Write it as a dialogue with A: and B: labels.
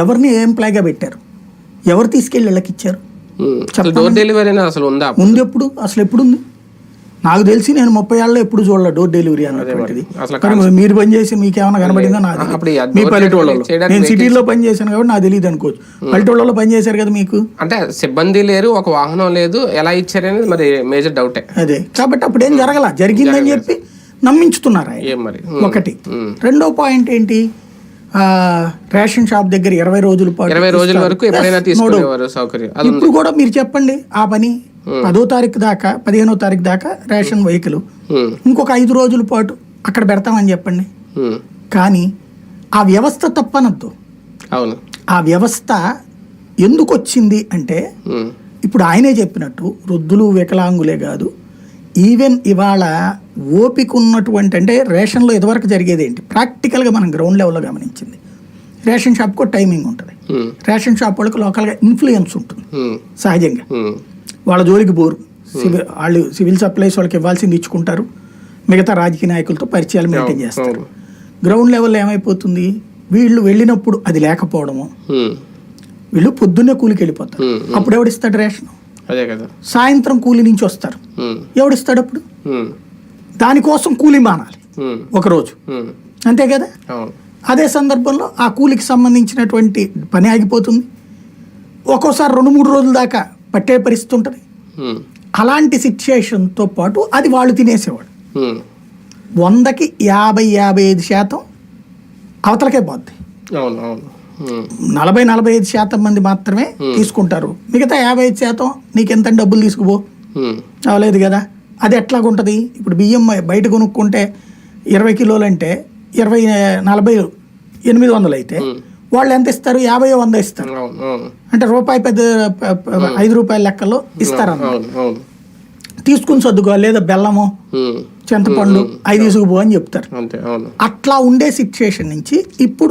A: ఎవరిని ఎంప్లాయ్గా పెట్టారు? ఎవరు తీసుకెళ్ళి వీళ్ళకి ఇచ్చారు?
B: డోర్ డెలివరీ అసలు ఉందా?
A: ముందు ఎప్పుడు అసలు ఎప్పుడుంది? నాకు తెలిసి నేను 30 ఏళ్ళలో ఎప్పుడు చూడలే డోర్ డెలివరీ అన్నటువంటిది. మీరు పనిచేసి మీకేమైనా కనబడిందో నాది. మీ పల్లెటూళ్ళలో, నేను సిటీలో పని చేశాను కాబట్టి నాకు తెలియదు అనుకోవచ్చు. పల్లెటూళ్ళలో పని చేశారు కదా మీకు.
B: అంటే సిబ్బంది లేరు, ఒక వాహనం లేదు, ఎలా ఇచ్చారనేది మరి మేజర్ డౌటే.
A: అదే కాబట్టి అప్పుడు ఏం జరగల, జరిగిందని చెప్పి నమ్మించుతున్నారు
B: మరి.
A: ఒకటి. రెండో పాయింట్ ఏంటి, రేషన్ షాప్ దగ్గర 20 రోజుల పాటు
B: 20 రోజుల వరకు ఎప్పుడైనా తీసుకునేవారు సౌకర్యం.
A: ఇప్పుడు కూడా మీరు చెప్పండి ఆ పని. 10వ తారీఖు దాకా 15వ తారీఖు దాకా రేషన్ వెహికల్, ఇంకొక 5 రోజుల పాటు అక్కడ పెడతామని చెప్పండి. కానీ ఆ వ్యవస్థ తప్పనద్దు.
B: అవును,
A: ఆ వ్యవస్థ ఎందుకు వచ్చింది అంటే ఇప్పుడు ఆయనే చెప్పినట్టు వృద్ధులు వికలాంగులే కాదు, ఈవెన్ ఇవాళ ఓపిక ఉన్నటువంటి, అంటే రేషన్లో ఇదివరకు జరిగేది ఏంటి, ప్రాక్టికల్గా మనం గ్రౌండ్ లెవెల్లో గమనించింది, రేషన్ షాప్కు టైమింగ్ ఉంటుంది. రేషన్ షాప్ వాళ్ళకి లోకల్గా ఇన్ఫ్లుయెన్స్ ఉంటుంది సహజంగా. వాళ్ళ జోలికి పోరు. వాళ్ళు సివిల్ సప్లైస్ వాళ్ళకి ఇవ్వాల్సింది ఇచ్చుకుంటారు, మిగతా రాజకీయ నాయకులతో పరిచయాలు మెయింటైన్ చేస్తారు. గ్రౌండ్ లెవెల్లో ఏమైపోతుంది, వీళ్ళు వెళ్ళినప్పుడు అది లేకపోవడము, వీళ్ళు పొద్దున్నే కూలికి వెళ్ళిపోతారు. అప్పుడు ఎవడిస్తాడు రేషన్?
B: అదే కదా.
A: సాయంత్రం కూలి నుంచి వస్తారు, ఎవడిస్తాడు అప్పుడు? దానికోసం కూలి మానాలి ఒకరోజు, అంతే కదా. అదే సందర్భంలో ఆ కూలికి సంబంధించినటువంటి పని ఆగిపోతుంది. ఒక్కోసారి 2-3 రోజుల దాకా పట్టే పరిస్థితి ఉంటుంది. అలాంటి సిచ్యుయేషన్తో పాటు అది వాళ్ళు తినేసేవాడు. 100కి 50-55% అవతలకే పోద్ది. 40-45% మంది మాత్రమే తీసుకుంటారు. మిగతా 55% నీకెంత డబ్బులు తీసుకుపో, అవలేదు కదా. అది ఎట్లాగుంటుంది? ఇప్పుడు బియ్యం బయట కొనుక్కుంటే 20 కిలోలు అంటే 40 800 అయితే వాళ్ళు ఎంత ఇస్తారు? 50-100 ఇస్తారు. అంటే రూపాయి పెద్ద 5 రూపాయల లెక్కలో ఇస్తారన్నమాట. తీసుకుని సర్దుకోవాలి, లేదా బెల్లము చింతపండు అవి తీసుకుపో అని చెప్తారు. అట్లా ఉండే సిచ్యుయేషన్ నుంచి ఇప్పుడు